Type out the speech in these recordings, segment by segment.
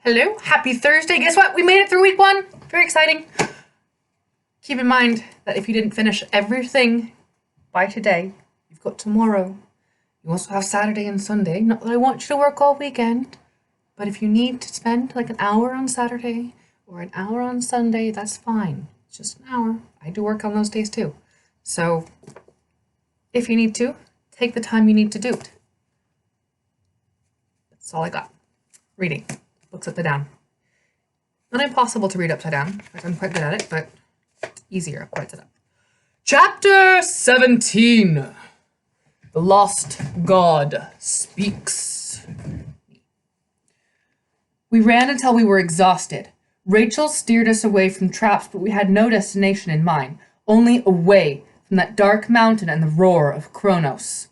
Hello, happy Thursday. Guess what? We made it through week one. Very exciting. Keep in mind that if you didn't finish everything by today, you've got tomorrow. You also have Saturday and Sunday. Not that I want you to work all weekend, but if you need to spend like an hour on Saturday or an hour on Sunday, that's fine. It's just an hour. I do work on those days too. So if you need to, take the time you need to do it. That's all I got. Reading. Books upside down. Not impossible to read upside down. I'm quite good at it, but it's easier upside up. Chapter 17. The Lost God Speaks. We ran until we were exhausted. Rachel steered us away from traps, but we had no destination in mind, only away from that dark mountain and the roar of Kronos.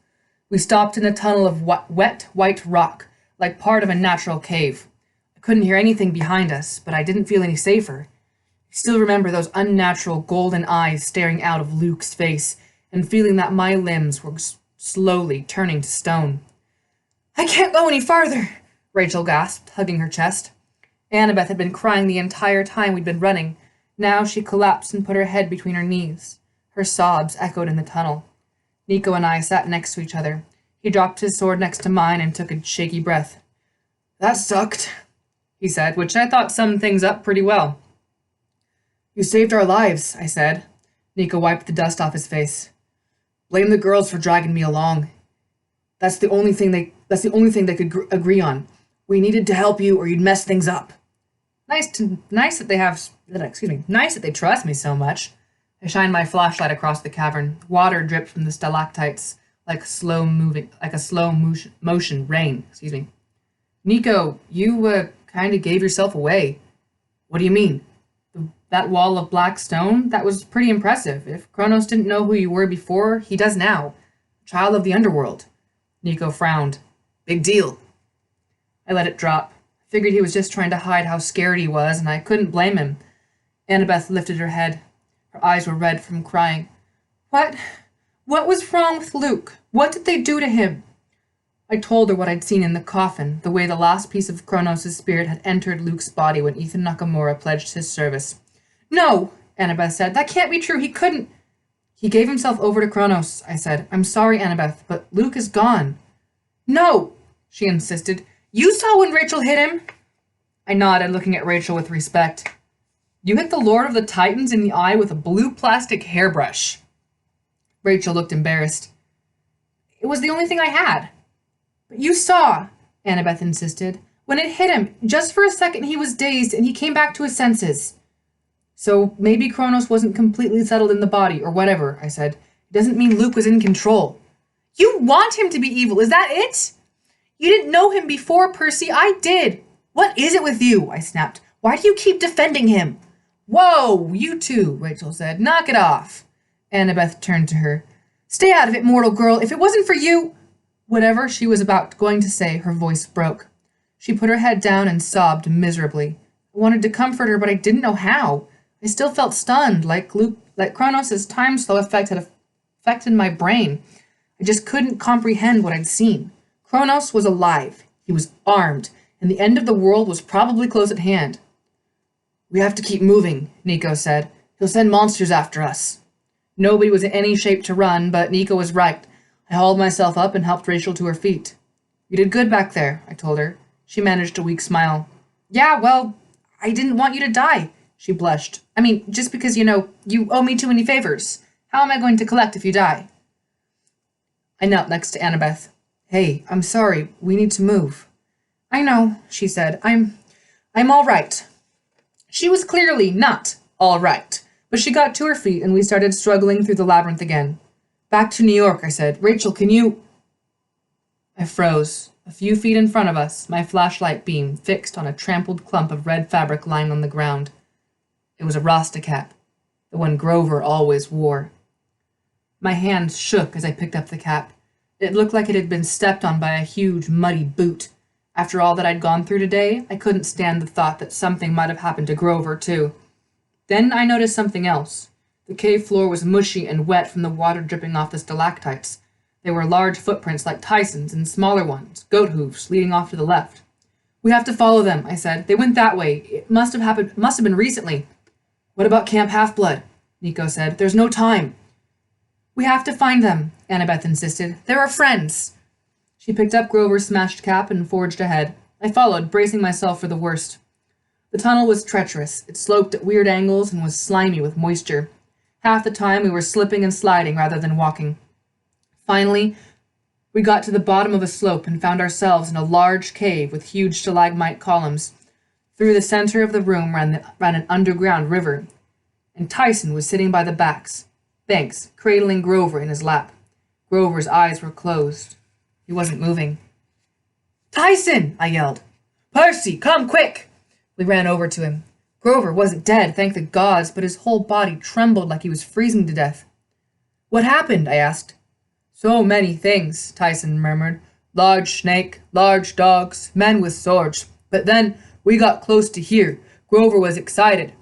We stopped in a tunnel of wet white rock, like part of a natural cave. I couldn't hear anything behind us, but I didn't feel any safer. I still remember those unnatural golden eyes staring out of Luke's face, and feeling that my limbs were slowly turning to stone. "I can't go any farther," Rachel gasped, hugging her chest. Annabeth had been crying the entire time we'd been running. Now she collapsed and put her head between her knees. Her sobs echoed in the tunnel. Nico and I sat next to each other. He dropped his sword next to mine and took a shaky breath. "That sucked," he said, which I thought summed things up pretty well. "You saved our lives," I said. Nico wiped the dust off his face. "Blame the girls for dragging me along. That's the only thing they could agree on. We needed to help you or you'd mess things up." Nice that they trust me so much. I shined my flashlight across the cavern. Water dripped from the stalactites like a slow motion rain. Nico, you kind of gave yourself away. "What do you mean?" That wall of black stone, that was pretty impressive. If Kronos didn't know who you were before, he does now. Child of the underworld. Nico frowned. "Big deal." I let it drop. I figured he was just trying to hide how scared he was, and I couldn't blame him. Annabeth lifted her head. Her eyes were red from crying. What was wrong with Luke? What did they do to him?" I told her what I'd seen in the coffin, the way the last piece of Kronos' spirit had entered Luke's body when Ethan Nakamura pledged his service. "No," Annabeth said. "That can't be true. He couldn't." "He gave himself over to Kronos," I said. "I'm sorry, Annabeth, but Luke is gone." "No," she insisted. "You saw when Rachel hit him." I nodded, looking at Rachel with respect. "You hit the Lord of the Titans in the eye with a blue plastic hairbrush." Rachel looked embarrassed. "It was the only thing I had." "But you saw," Annabeth insisted. "When it hit him, just for a second he was dazed and he came back to his senses." "So maybe Kronos wasn't completely settled in the body, or whatever," I said. "It doesn't mean Luke was in control." "You want him to be evil, is that it? You didn't know him before, Percy. I did." "What is it with you?" I snapped. "Why do you keep defending him?" "Whoa, you two," Rachel said. "Knock it off." Annabeth turned to her. "Stay out of it, mortal girl. If it wasn't for you—" Whatever she was going to say, her voice broke. She put her head down and sobbed miserably. I wanted to comfort her, but I didn't know how. I still felt stunned, like Kronos' time slow effect had affected my brain. I just couldn't comprehend what I'd seen. Kronos was alive. He was armed, and the end of the world was probably close at hand. "We have to keep moving," Nico said. "He'll send monsters after us." Nobody was in any shape to run, but Nico was right. I hauled myself up and helped Rachel to her feet. "You did good back there," I told her. She managed a weak smile. "Yeah, well, I didn't want you to die," she blushed. "I mean, just because, you owe me too many favors. How am I going to collect if you die?" I knelt next to Annabeth. "Hey, I'm sorry. We need to move." "I know," she said. I'm all right." She was clearly not all right, but she got to her feet and we started struggling through the labyrinth again. "Back to New York," I said. "Rachel, can you—" I froze. A few feet in front of us, my flashlight beam fixed on a trampled clump of red fabric lying on the ground. It was a Rasta cap, the one Grover always wore. My hands shook as I picked up the cap. It looked like it had been stepped on by a huge, muddy boot. After all that I'd gone through today, I couldn't stand the thought that something might have happened to Grover, too. Then I noticed something else. The cave floor was mushy and wet from the water dripping off the stalactites. There were large footprints like Tyson's and smaller ones, goat hooves, leading off to the left. We have to follow them, I said. They went that way. It must have been recently. What about Camp Half-Blood? Nico said. There's no time. We have to find them, Annabeth insisted. They're our friends. She picked up Grover's smashed cap and forged ahead. I followed, bracing myself for the worst. The tunnel was treacherous. It sloped at weird angles and was slimy with moisture. Half the time we were slipping and sliding rather than walking. Finally, we got to the bottom of a slope and found ourselves in a large cave with huge stalagmite columns. Through the center of the room ran an underground river, and Tyson was sitting by the banks, cradling Grover in his lap. Grover's eyes were closed. He wasn't moving. Tyson! I yelled. Percy, come quick! We ran over to him. Grover wasn't dead, thank the gods, but his whole body trembled like he was freezing to death. What happened? I asked. So many things, Tyson murmured. Large snake, large dogs, men with swords. But then we got close to here. Grover was excited.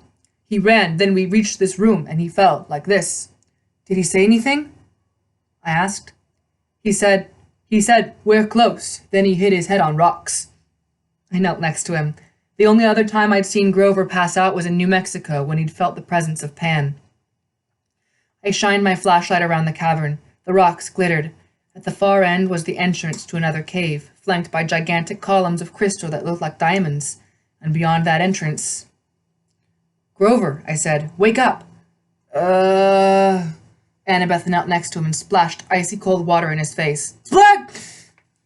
He ran, then we reached this room, and he fell, like this. Did he say anything? I asked. He said, we're close. Then he hit his head on rocks. I knelt next to him. The only other time I'd seen Grover pass out was in New Mexico, when he'd felt the presence of Pan. I shined my flashlight around the cavern. The rocks glittered. At the far end was the entrance to another cave, flanked by gigantic columns of crystal that looked like diamonds. And beyond that entrance... Grover, I said, wake up! Annabeth knelt next to him and splashed icy cold water in his face. Splat!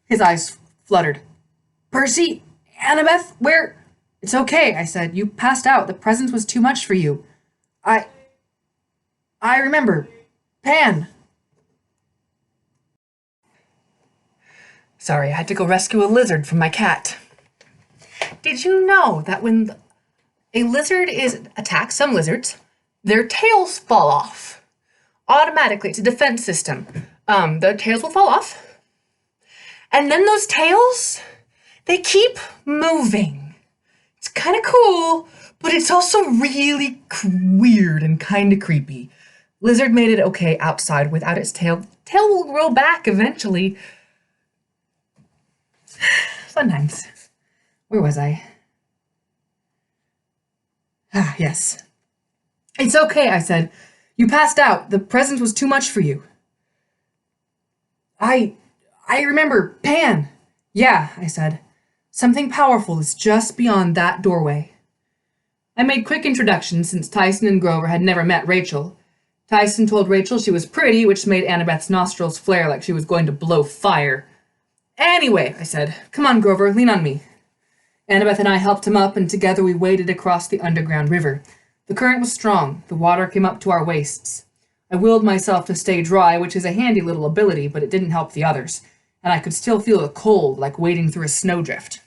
His eyes fluttered. Percy? Annabeth? Where? It's okay, I said. You passed out. The presence was too much for you. I remember. Pan! Sorry, I had to go rescue a lizard from my cat. Did you know that when a lizard is attacked, some lizards, their tails fall off? Automatically, it's a defense system. Their tails will fall off. And then those tails, they keep moving. It's kind of cool, but it's also really weird and kind of creepy. Lizard made it okay outside without its tail. Tail will grow back eventually. Fun times. Where was I? Ah, yes. It's okay, I said. You passed out. The presence was too much for you. I remember. Pan. Yeah, I said. Something powerful is just beyond that doorway. I made quick introductions since Tyson and Grover had never met Rachel. Tyson told Rachel she was pretty, which made Annabeth's nostrils flare like she was going to blow fire. Anyway, I said, come on, Grover, lean on me. Annabeth and I helped him up, and together we waded across the underground river. The current was strong. The water came up to our waists. I willed myself to stay dry, which is a handy little ability, but it didn't help the others, and I could still feel the cold, like wading through a snowdrift.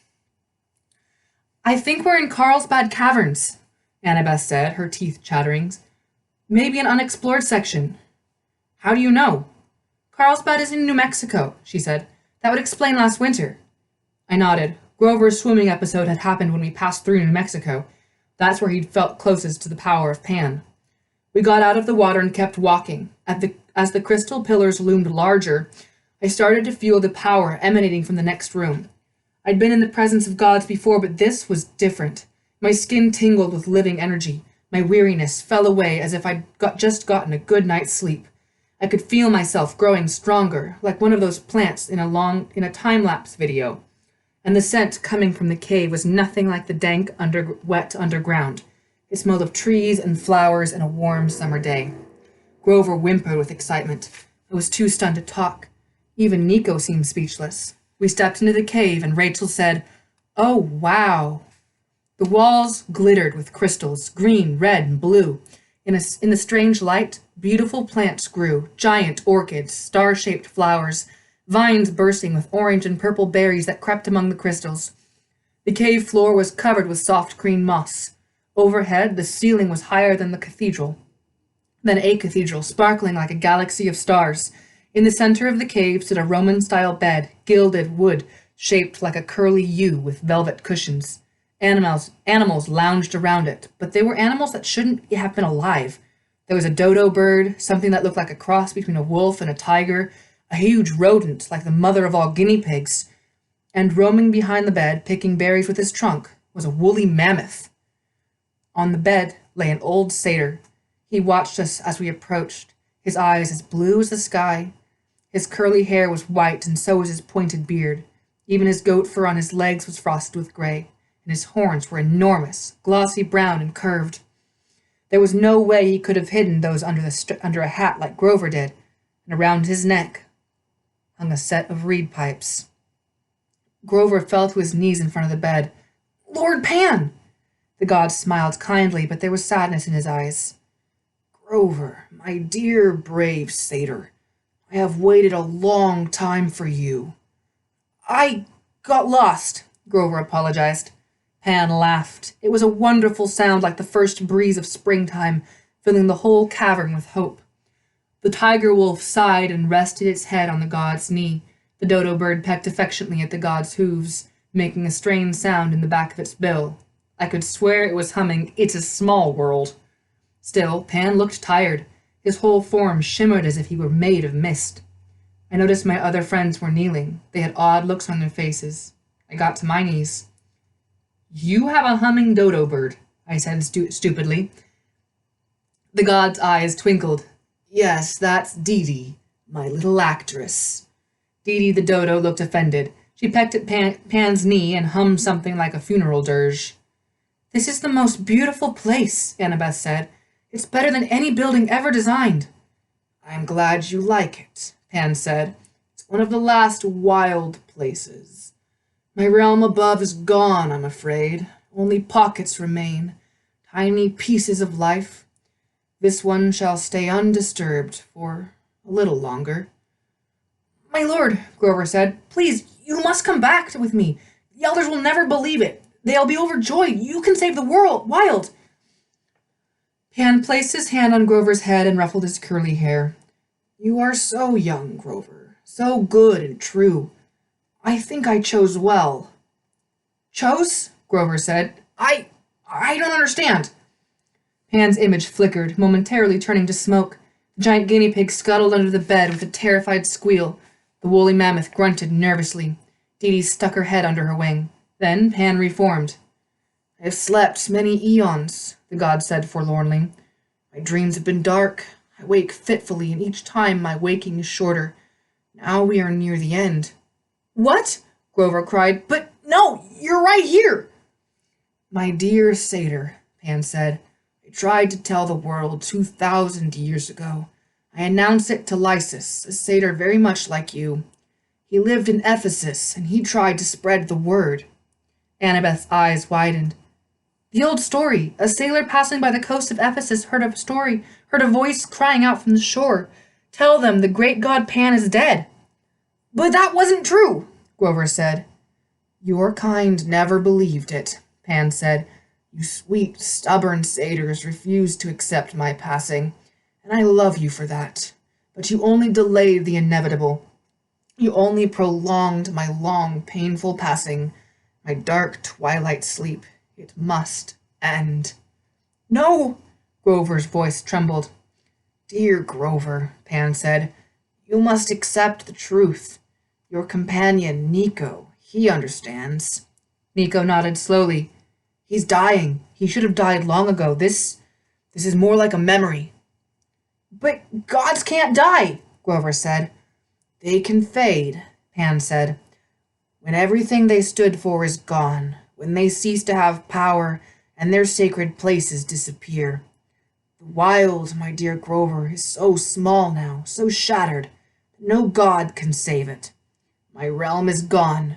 I think we're in Carlsbad Caverns, Annabeth said, her teeth chattering. Maybe an unexplored section. How do you know? Carlsbad is in New Mexico, she said. That would explain last winter. I nodded. Grover's swimming episode had happened when we passed through New Mexico. That's where he'd felt closest to the power of Pan. We got out of the water and kept walking. As the crystal pillars loomed larger, I started to feel the power emanating from the next room. I'd been in the presence of gods before, but this was different. My skin tingled with living energy. My weariness fell away as if I'd just gotten a good night's sleep. I could feel myself growing stronger, like one of those plants in a time-lapse video. And the scent coming from the cave was nothing like the dank, wet underground. It smelled of trees and flowers and a warm summer day. Grover whimpered with excitement. I was too stunned to talk. Even Nico seemed speechless. We stepped into the cave, and Rachel said, "Oh, wow." The walls glittered with crystals, green, red, and blue. In the strange light, beautiful plants grew, giant orchids, star-shaped flowers, vines bursting with orange and purple berries that crept among the crystals. The cave floor was covered with soft green moss. Overhead, the ceiling was higher than a cathedral, sparkling like a galaxy of stars. In the center of the cave stood a Roman-style bed, gilded wood, shaped like a curly U with velvet cushions. Animals lounged around it, but they were animals that shouldn't have been alive. There was a dodo bird, something that looked like a cross between a wolf and a tiger, a huge rodent like the mother of all guinea pigs. and roaming behind the bed, picking berries with his trunk, was a woolly mammoth. On the bed lay an old satyr. He watched us as we approached, his eyes as blue as the sky. His curly hair was white, and so was his pointed beard. Even his goat fur on his legs was frosted with gray, and his horns were enormous, glossy brown and curved. There was no way he could have hidden those under a hat like Grover did, and around his neck hung a set of reed pipes. Grover fell to his knees in front of the bed. "Lord Pan!" The god smiled kindly, but there was sadness in his eyes. "Grover, my dear brave satyr, I have waited a long time for you." "I got lost," Grover apologized. Pan laughed. It was a wonderful sound, like the first breeze of springtime, filling the whole cavern with hope. The tiger wolf sighed and rested its head on the god's knee. The dodo bird pecked affectionately at the god's hooves, making a strange sound in the back of its bill. I could swear it was humming "It's a Small World." Still, Pan looked tired. His whole form shimmered as if he were made of mist. I noticed my other friends were kneeling. They had odd looks on their faces. I got to my knees. "You have a humming dodo bird," I said stupidly. The god's eyes twinkled. "Yes, that's Dee Dee, my little actress." Dee Dee the dodo looked offended. She pecked at Pan's knee and hummed something like a funeral dirge. "This is the most beautiful place," Annabeth said. "It's better than any building ever designed." "I'm glad you like it," Pan said. "It's one of the last wild places. My realm above is gone, I'm afraid. Only pockets remain, tiny pieces of life. This one shall stay undisturbed for a little longer." "My lord," Grover said, "please, you must come back with me. The elders will never believe it. They'll be overjoyed. You can save the wild." Pan placed his hand on Grover's head and ruffled his curly hair. "You are so young, Grover, so good and true. I think I chose well." "Chose?" Grover said. I don't understand." Pan's image flickered, momentarily turning to smoke. The giant guinea pig scuttled under the bed with a terrified squeal. The woolly mammoth grunted nervously. Dee Dee stuck her head under her wing. Then Pan reformed. "I have slept many eons," the god said forlornly. "My dreams have been dark. I wake fitfully, and each time my waking is shorter. Now we are near the end." "What?" Grover cried. "But no, you're right here." "My dear satyr," Pan said, "I tried to tell the world 2,000 years ago. I announced it to Lysis, a satyr very much like you. He lived in Ephesus, and he tried to spread the word." Annabeth's eyes widened. "The old story. A sailor passing by the coast of Ephesus heard a voice crying out from the shore. 'Tell them the great god Pan is dead.'" "But that wasn't true," Grover said. "Your kind never believed it," Pan said. "You sweet, stubborn satyrs refused to accept my passing, and I love you for that. But you only delayed the inevitable. You only prolonged my long, painful passing, my dark twilight sleep. It must end." "No!" Grover's voice trembled. "Dear Grover," Pan said, "you must accept the truth. Your companion, Nico, he understands." Nico nodded slowly. "He's dying. He should have died long ago. This is more like a memory." "But gods can't die," Grover said. "They can fade," Pan said. "When everything they stood for is gone, when they cease to have power and their sacred places disappear. The wild, my dear Grover, is so small now, so shattered, that no god can save it. My realm is gone.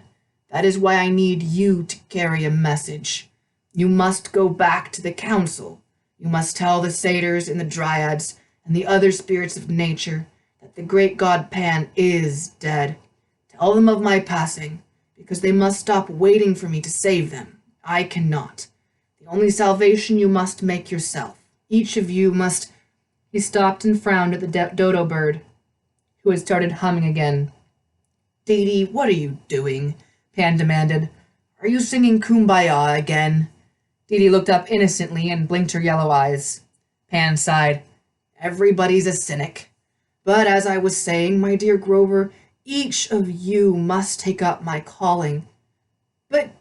That is why I need you to carry a message. You must go back to the council. You must tell the satyrs and the dryads and the other spirits of nature that the great god Pan is dead. Tell them of my passing, because they must stop waiting for me to save them. I cannot. The only salvation you must make yourself. Each of you must—" He stopped and frowned at the dodo bird, who had started humming again. "Dee Dee, what are you doing?" Pan demanded. "Are you singing Kumbaya again?" Dee Dee looked up innocently and blinked her yellow eyes. Pan sighed. "Everybody's a cynic. But as I was saying, my dear Grover, Each of you must take up my calling. But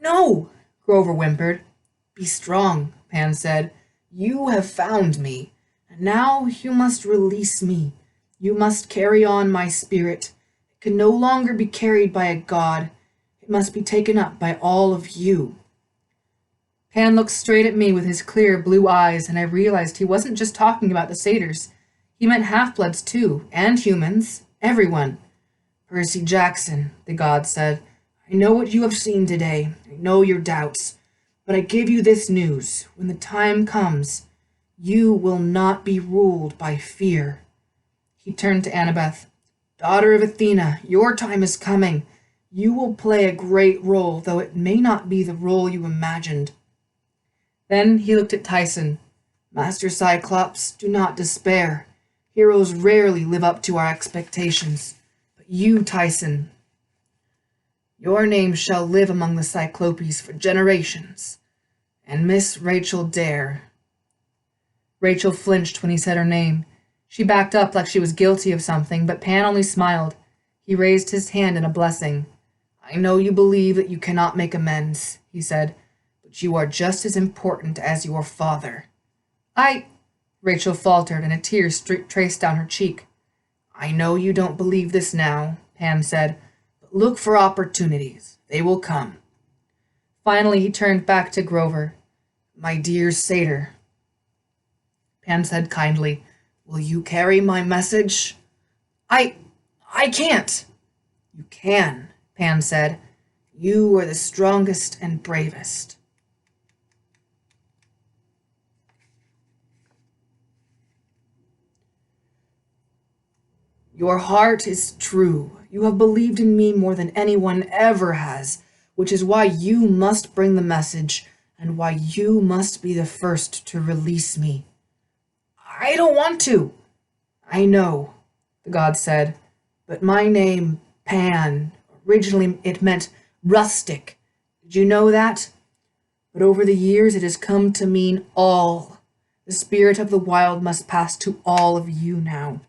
no, Grover whimpered. Be strong, Pan said. You have found me, and now you must release me. You must carry on my spirit. It can no longer be carried by a god. It must be taken up by all of you. Pan looked straight at me with his clear blue eyes, and I realized he wasn't just talking about the satyrs. He meant half-bloods too, and humans, everyone. Percy Jackson, the god said, I know what you have seen today. I know your doubts. But I give you this news. When the time comes, you will not be ruled by fear. He turned to Annabeth. Daughter of Athena, your time is coming. You will play a great role, though it may not be the role you imagined. Then he looked at Tyson. Master Cyclops, do not despair. Heroes rarely live up to our expectations. But you, Tyson, your name shall live among the Cyclopes for generations. And Miss Rachel Dare. Rachel flinched when he said her name. She backed up like she was guilty of something, but Pan only smiled. He raised his hand in a blessing. I know you believe that you cannot make amends, he said, but you are just as important as your father. Rachel faltered, and a tear traced down her cheek. I know you don't believe this now, Pan said, but look for opportunities. They will come. Finally, he turned back to Grover. My dear satyr, Pan said kindly, will you carry my message? I can't. You can, Pan said. You are the strongest and bravest. Your heart is true. You have believed in me more than anyone ever has, which is why you must bring the message and why you must be the first to release me. I don't want to. I know, the god said, but my name, Pan, originally it meant rustic. Did you know that? But over the years it has come to mean all. The spirit of the wild must pass to all of you now.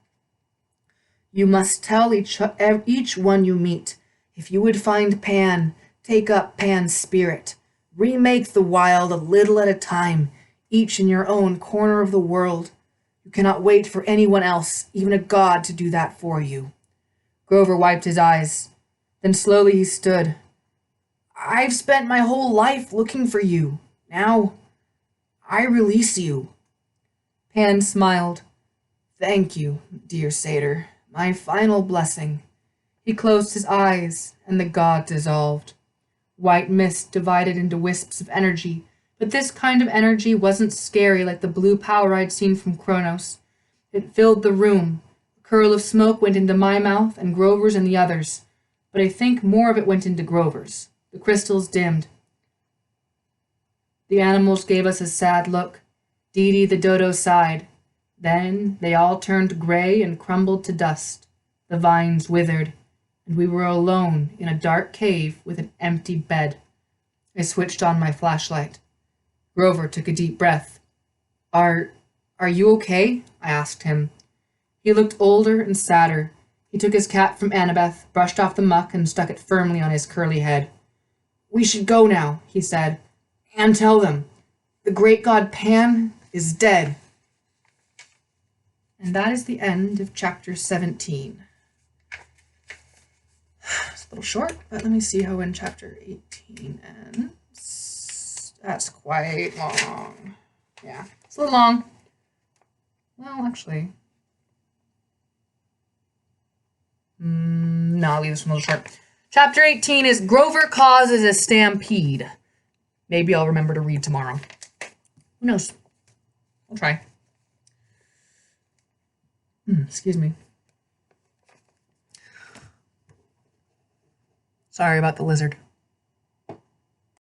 You must tell each one you meet, if you would find Pan, take up Pan's spirit. Remake the wild a little at a time, each in your own corner of the world. You cannot wait for anyone else, even a god, to do that for you. Grover wiped his eyes. Then slowly he stood. I've spent my whole life looking for you. Now, I release you. Pan smiled. Thank you, dear satyr. My final blessing. He closed his eyes, and the god dissolved. White mist divided into wisps of energy, but this kind of energy wasn't scary like the blue power I'd seen from Kronos. It filled the room. A curl of smoke went into my mouth and Grover's and the others, but I think more of it went into Grover's. The crystals dimmed. The animals gave us a sad look. Dee Dee the dodo sighed. Then they all turned gray and crumbled to dust. The vines withered, and we were alone in a dark cave with an empty bed. I switched on my flashlight. Grover took a deep breath. Are you okay? I asked him. He looked older and sadder. He took his cap from Annabeth, brushed off the muck, and stuck it firmly on his curly head. We should go now, he said, and tell them. The great god Pan is dead. And that is the end of chapter 17. It's a little short, but let me see how in chapter 18 ends. That's quite long. Yeah, it's a little long. Well, actually. No, I'll leave this one a little short. Chapter 18 is Grover Causes a Stampede. Maybe I'll remember to read tomorrow. Who knows? I'll try. Excuse me. Sorry about the lizard.